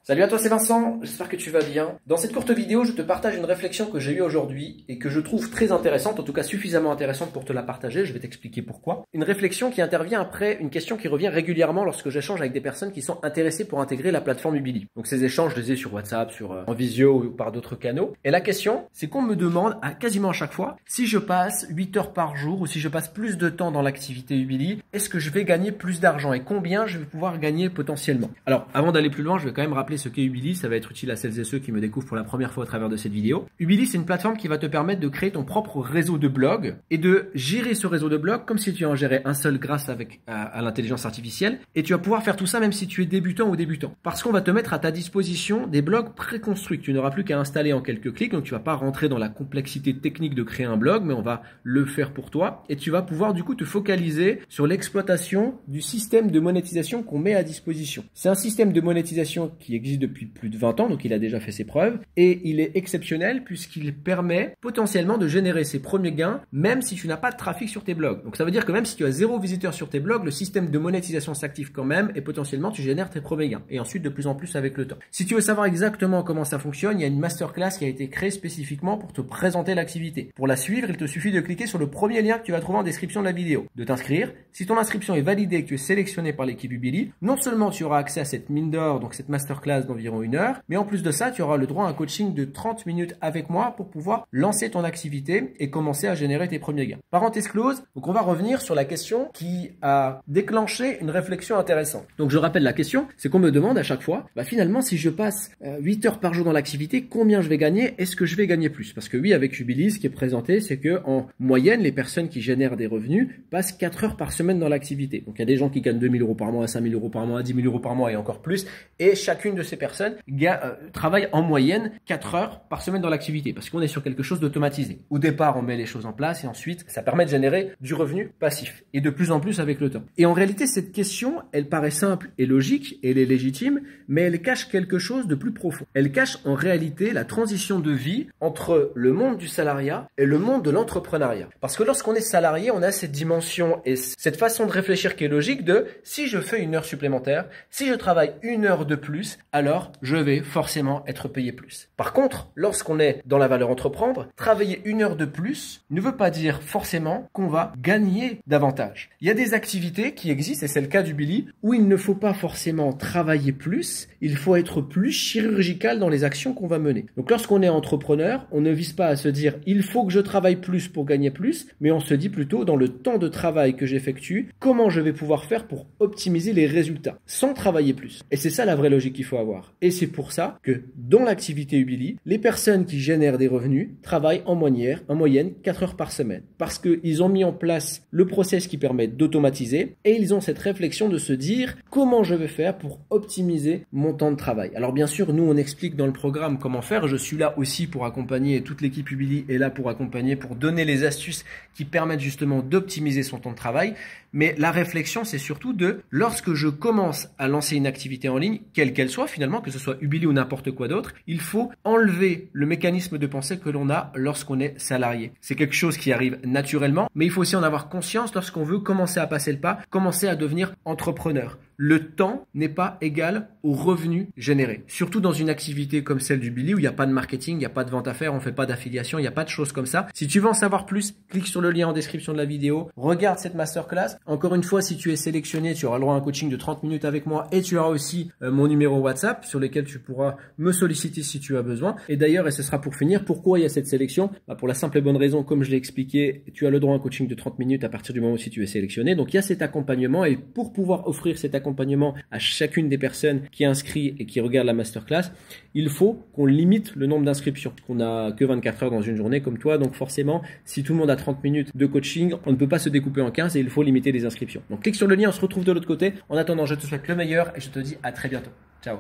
Salut à toi, c'est Vincent, j'espère que tu vas bien. Dans cette courte vidéo, je te partage une réflexion que j'ai eue aujourd'hui et que je trouve très intéressante, en tout cas suffisamment intéressante pour te la partager, je vais t'expliquer pourquoi. Une réflexion qui intervient après une question qui revient régulièrement lorsque j'échange avec des personnes qui sont intéressées pour intégrer la plateforme Ubili. Donc ces échanges, je les ai sur WhatsApp, en visio ou par d'autres canaux. Et la question, c'est qu'on me demande quasiment à chaque fois, si je passe 8 heures par jour ou si je passe plus de temps dans l'activité Ubili, est-ce que je vais gagner plus d'argent et combien je vais pouvoir gagner potentiellement? Alors, avant d'aller plus loin, je vais quand même rappeler ce qu'est Ubili, ça va être utile à celles et ceux qui me découvrent pour la première fois au travers de cette vidéo. Ubili, c'est une plateforme qui va te permettre de créer ton propre réseau de blogs et de gérer ce réseau de blogs comme si tu en gérais un seul grâce à l'intelligence artificielle. Et tu vas pouvoir faire tout ça même si tu es débutant ou débutant. Parce qu'on va te mettre à ta disposition des blogs préconstruits. Tu n'auras plus qu'à installer en quelques clics, donc tu vas pas rentrer dans la complexité technique de créer un blog, mais on va le faire pour toi. Et tu vas pouvoir du coup te focaliser sur l'exploitation du système de monétisation qu'on met à disposition. C'est un système de monétisation qui existe depuis plus de 20 ans, donc il a déjà fait ses preuves, et il est exceptionnel puisqu'il permet potentiellement de générer ses premiers gains même si tu n'as pas de trafic sur tes blogs. Donc ça veut dire que même si tu as 0 visiteur sur tes blogs, le système de monétisation s'active quand même et potentiellement tu génères tes premiers gains et ensuite de plus en plus avec le temps. Si tu veux savoir exactement comment ça fonctionne, il y a une masterclass qui a été créée spécifiquement pour te présenter l'activité. Pour la suivre, il te suffit de cliquer sur le premier lien que tu vas trouver en description de la vidéo, de t'inscrire. Si ton inscription est validée et que tu es sélectionné par l'équipe Ubili, non seulement tu auras accès à cette mine d'or, donc cette masterclass d'environ 1 heure, mais en plus de ça, tu auras le droit à un coaching de 30 minutes avec moi pour pouvoir lancer ton activité et commencer à générer tes premiers gains. Parenthèse close, donc on va revenir sur la question qui a déclenché une réflexion intéressante. Donc je rappelle la question, c'est qu'on me demande à chaque fois, finalement si je passe 8 heures par jour dans l'activité, combien je vais gagner? Est-ce que je vais gagner plus? Parce que oui, avec Ubili, ce qui est présenté, c'est que en moyenne, les personnes qui génèrent des revenus passent 4 heures par semaine dans l'activité. Donc il y a des gens qui gagnent 2 000 € par mois, 5 000 € par mois, 10 000 € par mois et encore plus. Et chacune de ces personnes travaille en moyenne 4 heures par semaine dans l'activité parce qu'on est sur quelque chose d'automatisé. Au départ, on met les choses en place et ensuite, ça permet de générer du revenu passif et de plus en plus avec le temps. Et en réalité, cette question, elle paraît simple et logique, elle est légitime, mais elle cache quelque chose de plus profond. Elle cache en réalité la transition de vie entre le monde du salariat et le monde de l'entrepreneuriat. Parce que lorsqu'on est salarié, on a cette dimension et cette façon de réfléchir qui est logique de si je fais 1 heure supplémentaire, si je travaille 1 heure de plus, alors je vais forcément être payé plus. Par contre, lorsqu'on est dans la valeur entreprendre, travailler 1 heure de plus ne veut pas dire forcément qu'on va gagner davantage. Il y a des activités qui existent, et c'est le cas d'Ubili, où il ne faut pas forcément travailler plus, il faut être plus chirurgical dans les actions qu'on va mener. Donc lorsqu'on est entrepreneur, on ne vise pas à se dire il faut que je travaille plus pour gagner plus, mais on se dit plutôt dans le temps de travail que j'effectue, comment je vais pouvoir faire pour optimiser les résultats sans travailler plus. Et c'est ça la vraie logique qu'il faut avoir. Et c'est pour ça que dans l'activité Ubili, les personnes qui génèrent des revenus travaillent en moyenne 4 heures par semaine. Parce qu'ils ont mis en place le process qui permet d'automatiser et ils ont cette réflexion de se dire comment je vais faire pour optimiser mon temps de travail. Alors bien sûr, nous on explique dans le programme comment faire. Je suis là aussi pour accompagner, toute l'équipe Ubili est là pour accompagner, pour donner les astuces qui permettent justement d'optimiser son temps de travail. Mais la réflexion, c'est surtout de lorsque je commence à lancer une activité en ligne, quelle qu'elle soit finalement, que ce soit Ubili ou n'importe quoi d'autre, il faut enlever le mécanisme de pensée que l'on a lorsqu'on est salarié. C'est quelque chose qui arrive naturellement, mais il faut aussi en avoir conscience lorsqu'on veut commencer à passer le pas, commencer à devenir entrepreneur. Le temps n'est pas égal au revenu généré. Surtout dans une activité comme celle d'Ubili où il n'y a pas de marketing, il n'y a pas de vente à faire, on ne fait pas d'affiliation, il n'y a pas de choses comme ça. Si tu veux en savoir plus, clique sur le lien en description de la vidéo, regarde cette masterclass. Encore une fois, si tu es sélectionné, tu auras le droit à un coaching de 30 minutes avec moi et tu auras aussi mon numéro WhatsApp sur lequel tu pourras me solliciter si tu as besoin. Et d'ailleurs, et ce sera pour finir, pourquoi il y a cette sélection? Pour la simple et bonne raison, comme je l'ai expliqué, tu as le droit à un coaching de 30 minutes à partir du moment où tu es sélectionné. Donc il y a cet accompagnement et pour pouvoir offrir cet accompagnement à chacune des personnes qui inscrit et qui regardent la masterclass, il faut qu'on limite le nombre d'inscriptions. On n'a que 24 heures dans une journée comme toi, donc forcément, si tout le monde a 30 minutes de coaching, on ne peut pas se découper en 15 et il faut limiter les inscriptions. Donc clique sur le lien, on se retrouve de l'autre côté. En attendant, je te souhaite le meilleur et je te dis à très bientôt. Ciao.